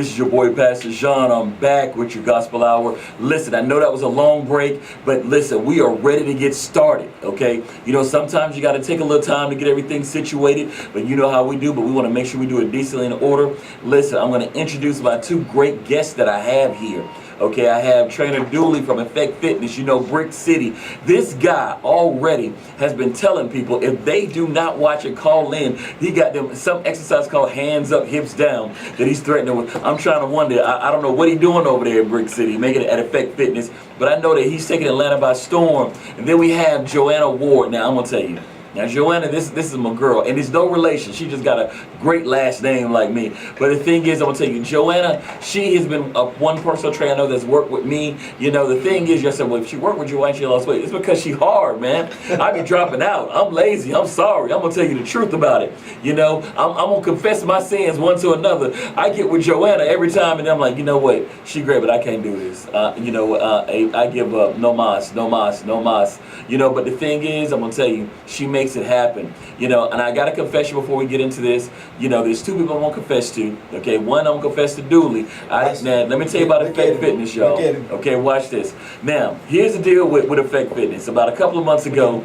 This is your boy, Pastor Jéan. I'm back with your Gospel Hour. Listen, I know that was a long break, but listen, we are ready to get started, okay? You know, sometimes you got to take a little time to get everything situated, but you know how we do, but we want to make sure we do it decently in order. Listen, I'm going to introduce my two great guests that I have here. Okay, I have trainer Dooley from FGH Fitness, you know, Brick City. This guy already has been telling people if they do not watch and call in, he got them some exercise called hands up, hips down that he's threatening with. I'm trying to wonder, I don't know what he's doing over there at Brick City, making it at FGH Fitness, but I know that he's taking Atlanta by storm. And then we have Joanna Ward. Now, I'm going to tell you. Now, Joanna, this is my girl, and it's no relation. She just got a great last name like me. But the thing is, I'm going to tell you, Joanna, she has been one personal trainer I know that's worked with me. You know, the thing is, you said, well, if she worked with you, why she lost weight? It's because she hard, man. I be dropping out. I'm lazy. I'm sorry. I'm going to tell you the truth about it. You know, I'm going to confess my sins one to another. I get with Joanna every time, and I'm like, you know what? She great, but I can't do this. You know, I give up. No mas, no mas, no mas. You know, but the thing is, I'm going to tell you, she makes it happen. You know, and I got a confession before we get into this. You know, there's two people I'm going to confess to. Okay, one I'm going to confess to Dooley. Now, let me tell you about FGH Fitness, y'all. Okay, watch this. Now, here's the deal with FGH Fitness. About a couple of months ago,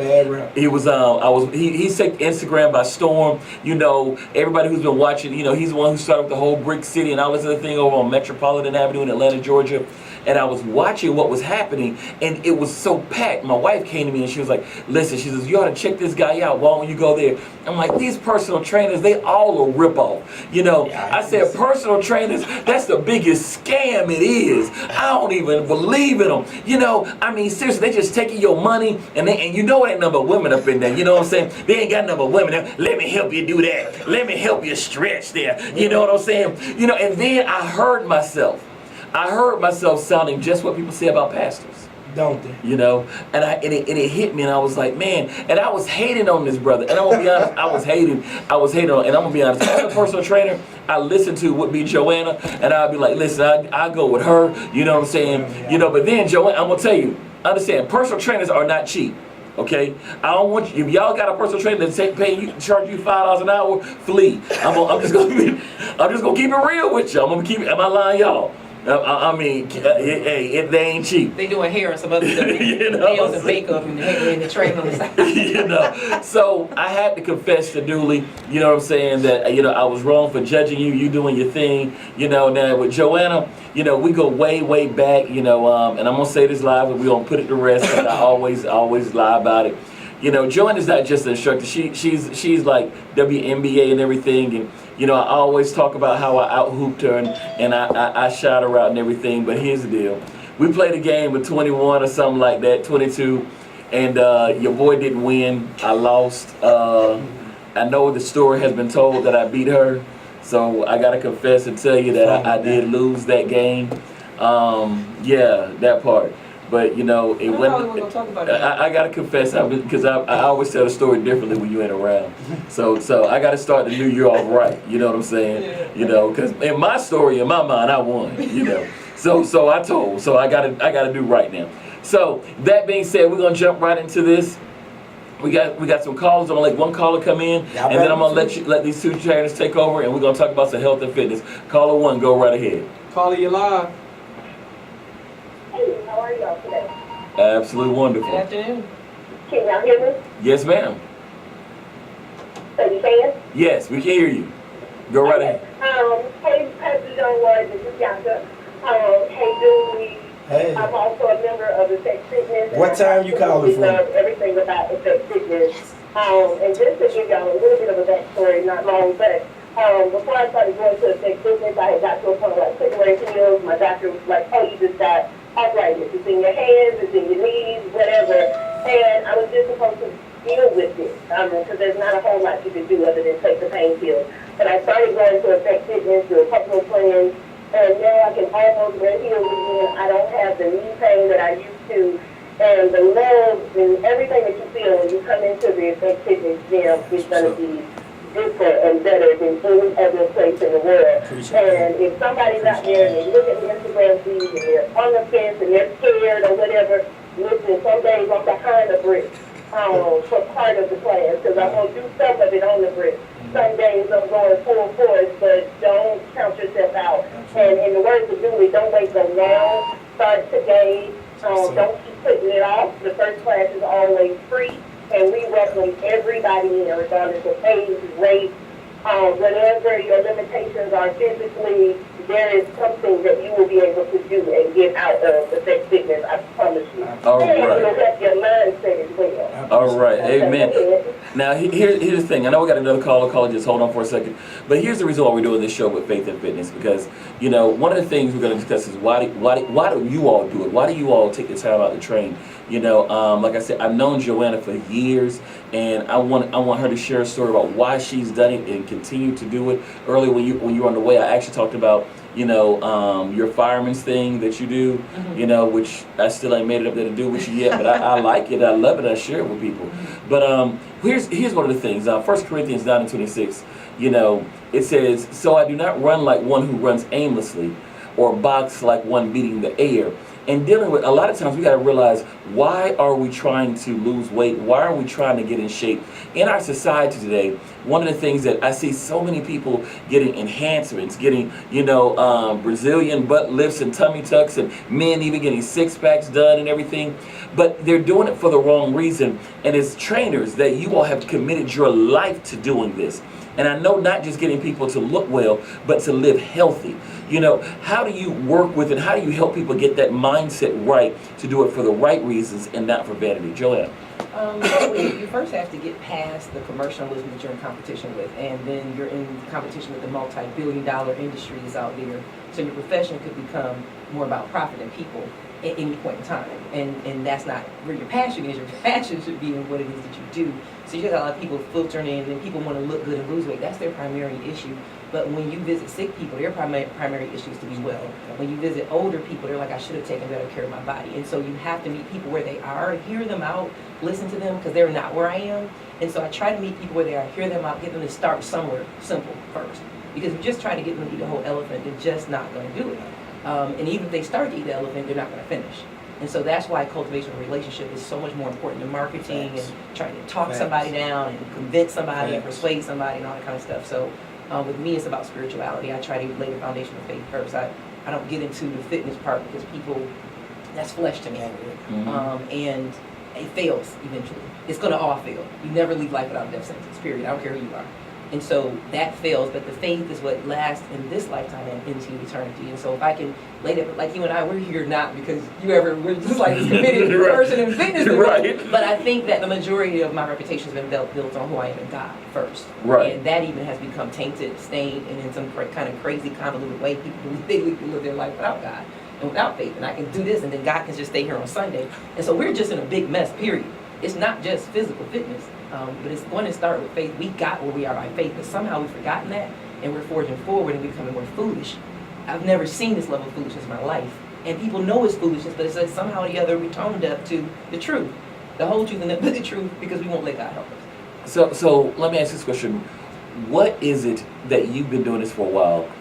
he was he's taken Instagram by storm. You know, everybody who's been watching, you know, he's the one who started with the whole Brick City and all this other thing over on Metropolitan Avenue in Atlanta, Georgia. And I was watching what was happening, and it was so packed. My wife came to me and she was like, listen, she says, you ought to check this guy out. Why don't you go there? I'm like, these personal trainers, they all a ripoff. You know, I said, personal trainers, that's the biggest scam it is. I don't even believe in them. You know, I mean, seriously, they just taking your money, and you know ain't number women up in there. You know what I'm saying? They ain't got number women there. Let me help you do that. Let me help you stretch there. You know what I'm saying? You know, and then I heard myself sounding just what people say about pastors. Don't they? You know, and it hit me, and I was like, man, and I was hating on this brother, and I'm gonna be honest, I was hating on, and I'm gonna be honest, as a personal trainer, I listened to would be Joanna, and I'd be like, listen, I go with her, you know what I'm saying, you know, but then Joanna, I'm gonna tell you, understand, personal trainers are not cheap. Okay, I don't want you. If y'all got a personal trainer that charge you $5 an hour, flee. I'm just gonna keep it real with you. I'm gonna keep it. Am I lying, y'all? I mean, hey, they ain't cheap. They doing hair and some other stuff. You know, nails and makeup and the train on the side. You know, so I had to confess to Dooley, you know what I'm saying, that, you know, I was wrong for judging you, you doing your thing, you know. Now with Joanna, you know, we go way, way back, you know, and I'm going to say this live, and we're going to put it to rest, because I always lie about it. You know, Joanna's not just an instructor. She's like WNBA and everything, and you know, I always talk about how I out-hooped her and I shot her out and everything, but here's the deal. We played a game with 21 or something like that, 22, and your boy didn't win. I lost. I know the story has been told that I beat her, so I got to confess and tell you that I did lose that game. Yeah, that part. But you know, it went. I gotta confess, because I always tell the story differently when you ain't around. So I gotta start the new year off right. You know what I'm saying? Yeah. You know, because in my story, in my mind, I won. You know, so I told. So I gotta do right now. So that being said, we're gonna jump right into this. We got some callers. I'm gonna let one caller come in, and then I'm gonna let these two trainers take over, and we're gonna talk about some health and fitness. Caller one, go right ahead. Caller, you live. Hey, how are y'all today? Absolutely wonderful. Good afternoon. Can y'all hear me? Yes, ma'am. So you can? Yes, we can hear you. Go right ahead. Hey, Pastor Jéan Ward, this is Bianca. Hey, Dooley. Hey. I'm also a member of FGH Fitness. What time you calling from? I love everything about FGH Fitness. And just to give y'all a little bit of a backstory, not long, but before I started going to FGH Fitness, I had got to a point where I couldn't wear heels. My doctor was like, oh, you just got arthritis. It's in your hands, it's in your knees, whatever. And I was just supposed to deal with it, because there's not a whole lot you can do other than take the pain pills. But I started going to FGH Fitness, do a couple of plans, and now I can almost wear heels again. I don't have the knee pain that I used to, and the love and everything that you feel when you come into the FGH Fitness gym is going to be different and better than any other place in the world. And if somebody's out there and they look at the Instagram feed and they're on the fence and they're scared or whatever, listen, some days I'm behind a brick. for part of the class, because I'm going to do some of it on the brick. Some days I'm going full force, but don't count yourself out. And in the words of Julie, don't wait till now. Start today. Don't keep putting it off. The first class is always free, and we welcome everybody in, regardless of age, race, whatever your limitations are physically. There is something that you will be able to do and get out of the sex fitness, I promise you. All and right. it'll help your mindset as well. All right, Okay, amen. go ahead. Now, here's the thing. I know we got another caller. Just hold on for a second. But here's the reason why we're doing this show with Faith and Fitness, because, you know, one of the things we're going to discuss is why do you all do it? Why do you all take the time out to train? You know, like I said, I've known Joanna for years, and I want her to share a story about why she's done it and continue to do it. Earlier when you were on the way, I actually talked about, you know, your fireman's thing that you do, you know, which I still ain't made it up there to do with you yet, but I like it, I love it, I share it with people. But here's one of the things. 1 Corinthians 9:26, you know, it says, "So I do not run like one who runs aimlessly, or box like one beating the air." And dealing with, a lot of times we got to realize, why are we trying to lose weight? Why are we trying to get in shape? In our society today, one of the things that I see so many people getting enhancements, getting, you know, Brazilian butt lifts and tummy tucks, and men even getting six packs done and everything. But they're doing it for the wrong reason. And as trainers, that you all have committed your life to doing this. And I know not just getting people to look well, but to live healthy. You know, how do you work with it? How do you help people get that mindset right to do it for the right reasons and not for vanity? Joanne. You first have to get past the commercialism that you're in competition with, and then you're in competition with the multi-billion-dollar industries out there. So your profession could become more about profit than people at any point in time. And that's not where your passion is. Your passion should be in what it is that you do. So you got a lot of people filtering in, and people want to look good and lose weight. That's their primary issue. But when you visit sick people, their primary issue is to be well. When you visit older people, they're like, I should have taken better care of my body. And so you have to meet people where they are, hear them out, listen to them, because they're not where I am. And so I try to meet people where they are, hear them out, get them to start somewhere simple first. Because if you just try to get them to eat a whole elephant, they're just not going to do it. And even if they start to eat the elephant, they're not going to finish. And so that's why cultivation of a relationship is so much more important than marketing and trying to talk somebody down and convince somebody and persuade somebody and all that kind of stuff. So with me, it's about spirituality. I try to lay the foundation of faith first. I don't get into the fitness part because people, that's flesh to me. And it fails eventually. It's going to all fail. You never leave life without a death sentence, period. I don't care who you are. And so that fails, but the faith is what lasts in this lifetime and into eternity. And so if I can lay that, like you and I, we're here not because we're just like this committed person in fitness. Right. But I think that the majority of my reputation has been built on who I am in God first. Right. And that even has become tainted, stained, and in some kind of crazy, convoluted way, people believe they can live their life without God and without faith. And I can do this, and then God can just stay here on Sunday. And so we're just in a big mess, period. It's not just physical fitness. But it's going to start with faith. We got where we are by faith, but somehow we've forgotten that, and we're forging forward and becoming more foolish. I've never seen this level of foolishness in my life. And people know it's foolishness, but it's like somehow or the other we tone deaf to the truth. The whole truth and the truth, because we won't let God help us. So let me ask this question. What is it that you've been doing this for a while,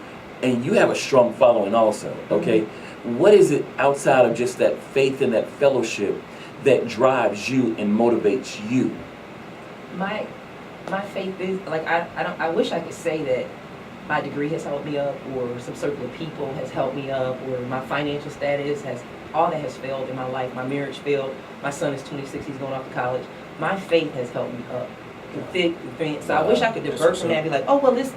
and you have a strong following also, okay? What is it outside of just that faith and that fellowship that drives you and motivates you? My faith is like I wish I could say that my degree has helped me up, or some circle of people has helped me up, or my financial status has, all that has failed in my life. My marriage failed. My son is 26, he's going off to college. My faith has helped me up. So I wish I could divert from that and be like, oh well, this.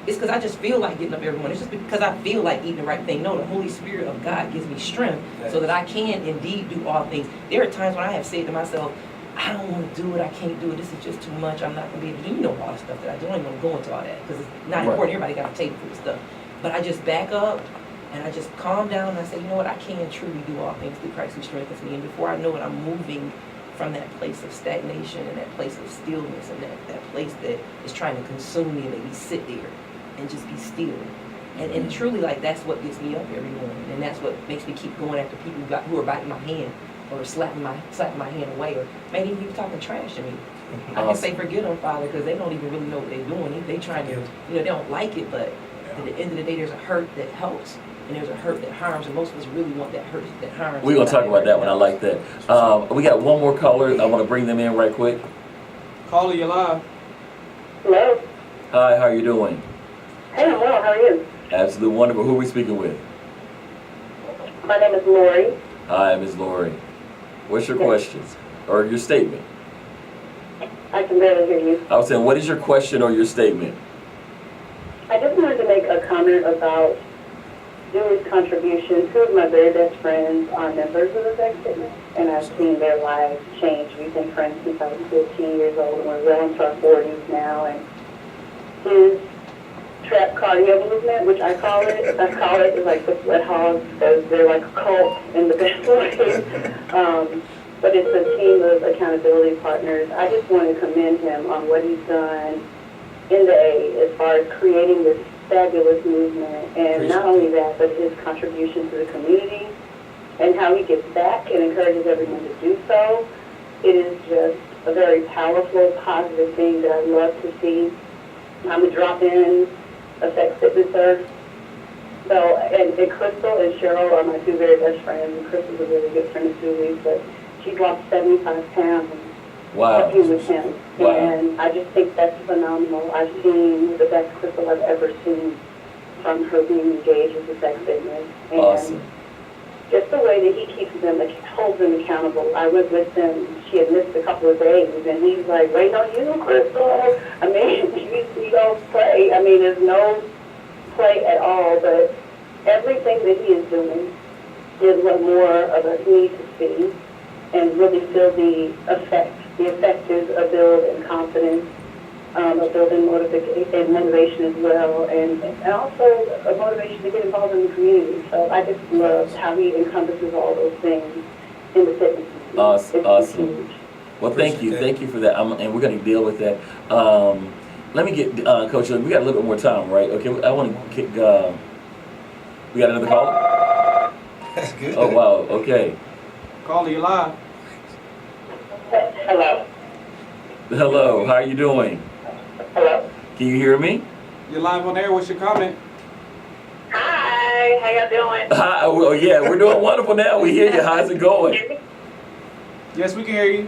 It's because I just feel like getting up every morning. It's just because I feel like eating the right thing. No, the Holy Spirit of God gives me strength so that I can indeed do all things. There are times when I have said to myself, I don't want to do it, I can't do it, this is just too much, I'm not going to be able to do, you know, all the stuff that I do. I don't even want to go into all that because it's not important. Everybody got a table for this stuff. But I just back up and I just calm down and I say, you know what, I can truly do all things through Christ who strengthens me. And before I know it, I'm moving from that place of stagnation and that place of stillness and that place that is trying to consume me and make me sit there and just be still. And truly, like, that's what gets me up every morning. And that's what makes me keep going after people who are biting my hand, or slapping my hand away, or maybe even talking trash to me. I can say forget them, Father, because they don't even really know what they're doing. They trying to, they don't like it, but at the end of the day, there's a hurt that helps, and there's a hurt that harms, and most of us really want that hurt that harms. We're gonna talk about that one. I like that. We got one more caller. I want to bring them in right quick. Caller, you live. Hello? Hi, how are you doing? Hey, I'm well, how are you? Absolutely wonderful. Who are we speaking with? My name is Lori. Hi, Ms. Lori. What's your question or your statement? I can barely hear you. I was saying, what is your question or your statement? I just wanted to make a comment about Julie's contribution. Two of my very best friends are members of the Sex Fitness, and I've seen their lives change. We've been friends since I was 15 years old, and we're well into our 40s now, and his trap cardio movement, which I call it is like the sweat hogs, because they're like a cult in the best way. But it's a team of accountability partners. I just want to commend him on what he's done in the A as far as creating this fabulous movement, and not only that, but his contribution to the community and how he gives back and encourages everyone to do so. It is just a very powerful, positive thing that I love to see. I'm a drop-in, a sex fitnesser. So, and Crystal and Cheryl are my two very best friends. And Crystal's a really good friend of Julie's, but she dropped 75 pounds. Wow. Working with him. Wow. And I just think that's phenomenal. I've seen the best Crystal I've ever seen from her being engaged with the Sex Fitness. And Awesome. just the way that he keeps them, holds them accountable. I went with them. She had missed a couple of days, and he's like, wait on you, Crystal. I mean, you don't play. I mean, there's no play at all, but everything that he is doing is what more of us need to see and really feel the effect. The effect is a build in confidence, a build in motivation as well, and also a motivation to get involved in the community. So I just love how he encompasses all those things in the fitness. Awesome. Huge. Well, thank you for that. And we're going to deal with that. Let me get Coach. We got a little bit more time, right? Okay. I want to kick. We got another caller. That's good. Oh wow. Okay. Caller, you live. Hello. Hello. How are you doing? Hello. Can you hear me? You're live on air. What's your comment? Hi. How y'all doing? Hi. Well, yeah, we're doing wonderful now. We hear you. How's it going? Yes, we can hear you.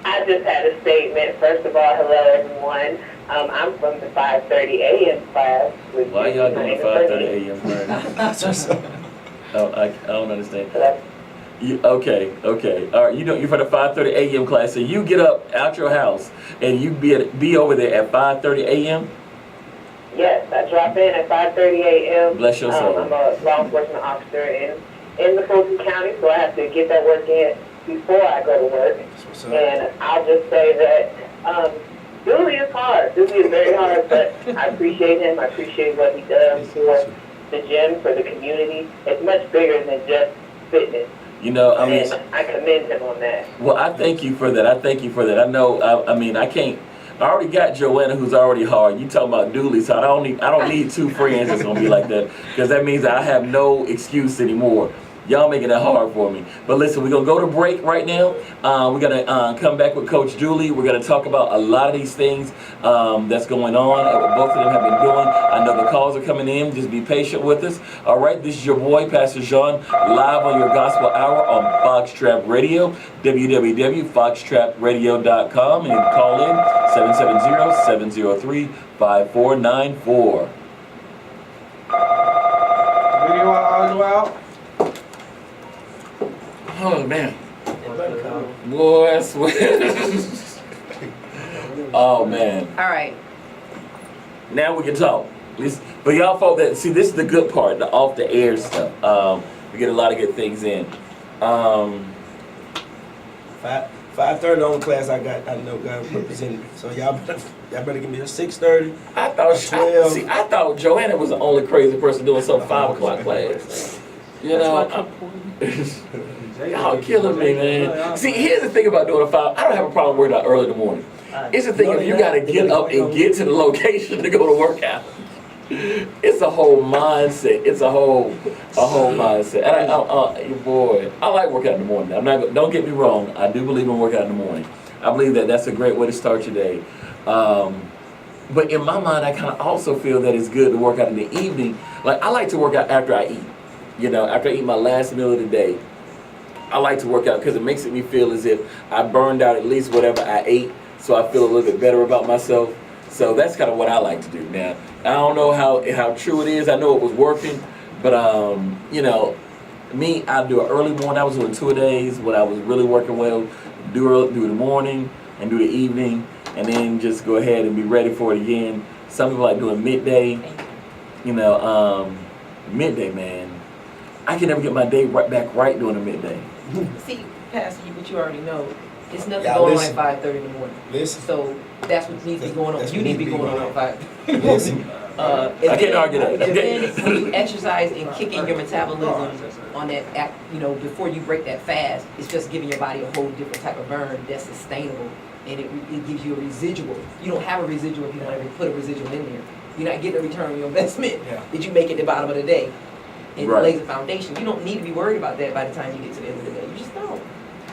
I just had a statement. First of all, hello everyone. I'm from the 5:30 a.m. class. Why y'all doing 5:30 a.m. class? Oh, I don't understand. Okay. All right, you're for the 5:30 a.m. class, so you get up out your house and you be over there at 5:30 a.m.? Yes, I drop in at 5:30 a.m. Bless your soul. I'm a law enforcement officer in the Fulton County, so I have to get that work in before I go to work. And I'll just say that Julie is hard. Julie is very hard, but I appreciate him. I appreciate what he does for the gym, for the community. It's much bigger than just fitness. You know, I mean, and I commend him on that. Well, I thank you for that. I know. I mean, I can't. I already got Joanna, who's already hard. You talking about Dooley, so I don't need two friends that's gonna be like that, because that means I have no excuse anymore. Y'all making it hard for me. But listen, we're going to go to break right now. We're going to come back with Coach Julie. We're going to talk about a lot of these things that's going on, what both of them have been doing. I know the calls are coming in. Just be patient with us. All right, this is your boy, Pastor Jéan, live on your Gospel Hour on Foxtrap Radio, www.foxtrapradio.com. And you can call in 770-703-5494. Video audio out. Oh man, boy, I swear. Oh man. All right. Now we can talk. But y'all folk that see, this is the good part, the off the air stuff. We get a lot of good things in. 5:30 on the class I know got represented. So y'all better give me a 6:30. I thought Joanna was the only crazy person doing some 5 o'clock class. You know, y'all killing me, man. See, here's the thing about doing a 5. I don't have a problem working out early in the morning. It's the thing if you gotta get up and get to the location to go to work out. It's a whole mindset. It's a whole mindset. And boy, I like working out in the morning. Don't get me wrong. I do believe in working out in the morning. I believe that that's a great way to start your day. But in my mind, I kind of also feel that it's good to work out in the evening. Like, I like to work out after I eat. You know, after I eat my last meal of the day, I like to work out because it makes me feel as if I burned out at least whatever I ate, so I feel a little bit better about myself. So that's kind of what I like to do. Now, I don't know how true it is. I know it was working, but you know, me, I do an early morning. I was doing 2-a-days when I was really working well. Do the morning and do the evening, and then just go ahead and be ready for it again. Some people like doing midday. You know, midday, man. I can never get my day back right doing a midday. See, Pastor, what you already know, it's nothing Yeah, going listen. on at 5:30 in the morning. Listen. So that's what needs to be going on. That's You what need to be needs going on at 5. Listen. I can't argue that. And then when you exercise and kick in your metabolism on that act, you know, before you break that fast, it's just giving your body a whole different type of burn that's sustainable, and it gives you a residual. You don't have a residual if you don't ever put a residual in there. You're not getting a return on your investment. Yeah. Did you make it the bottom of the day? And Right. lays a foundation. You don't need to be worried about that by the time you get to the end of the day. You just don't.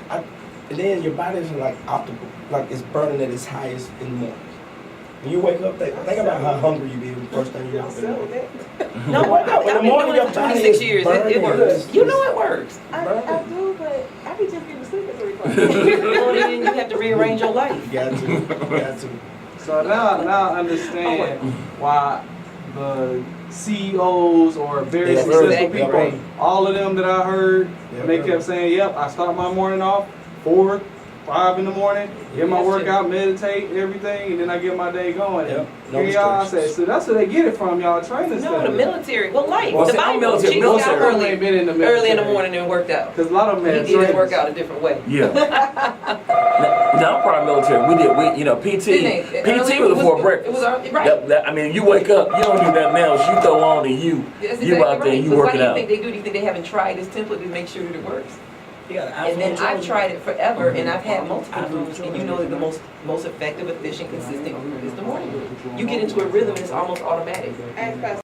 And then your body is like optimal, like it's burning at its highest in the morning. When you wake up, think about how hungry you be the first thing you wake up in the morning. No, wake up in the I've been morning, doing your it for body 26 is years. It burning. works. You know it works. I do, but I be just getting to sleep at 3 o'clock. Well, then you have to rearrange your life. You got to, you got to. So now I understand why the CEOs or very Yeah, successful exactly people, right. all of them that I heard, Yeah, they right. kept saying, yep, I start my morning off 4, 5 in the morning, get my Yes, sir. workout, meditate, everything, and then I get my day going. Yep. And No here y'all, I restrictions. said, so that's where they get it from, y'all training No, the stuff. military. Well, life. Well, the see, I'm Bible. military- Jesus got military. Some ain't early, been in the early in the military. morning and worked out. Because a lot of them He had did his trainers. workout a different way. Yeah. Now I'm part of military. We you know, PT. Didn't they? PT was before breakfast. It was early, right. I mean, you wake up, you don't do nothing else. You throw on and you That's you exactly out there right. and you But working why do you out. think they do? Do you think they haven't tried this template to make sure that it works? Yeah, And then I've tried it forever, and I've had multiple groups, and you know that the most effective, efficient, consistent group is the morning group. You get into a rhythm, and it's almost automatic. Ask Pastor